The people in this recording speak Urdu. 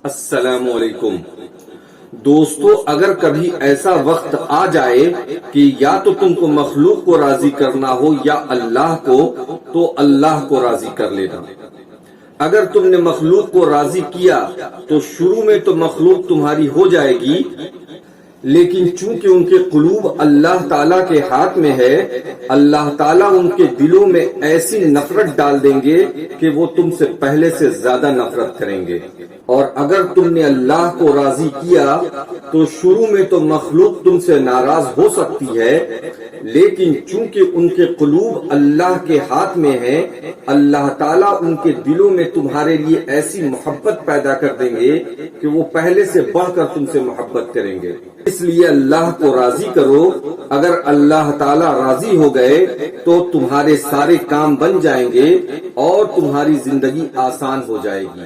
السلام علیکم دوستو، اگر کبھی ایسا وقت آ جائے کہ یا تو تم کو مخلوق کو راضی کرنا ہو یا اللہ کو، تو اللہ کو راضی کر لینا۔ اگر تم نے مخلوق کو راضی کیا تو شروع میں تو مخلوق تمہاری ہو جائے گی، لیکن چونکہ ان کے قلوب اللہ تعالیٰ کے ہاتھ میں ہے، اللہ تعالیٰ ان کے دلوں میں ایسی نفرت ڈال دیں گے کہ وہ تم سے پہلے سے زیادہ نفرت کریں گے۔ اور اگر تم نے اللہ کو راضی کیا تو شروع میں تو مخلوق تم سے ناراض ہو سکتی ہے، لیکن چونکہ ان کے قلوب اللہ کے ہاتھ میں ہیں، اللہ تعالیٰ ان کے دلوں میں تمہارے لیے ایسی محبت پیدا کر دیں گے کہ وہ پہلے سے بڑھ کر تم سے محبت کریں گے۔ اس لیے اللہ کو راضی کرو۔ اگر اللہ تعالیٰ راضی ہو گئے تو تمہارے سارے کام بن جائیں گے اور تمہاری زندگی آسان ہو جائے گی۔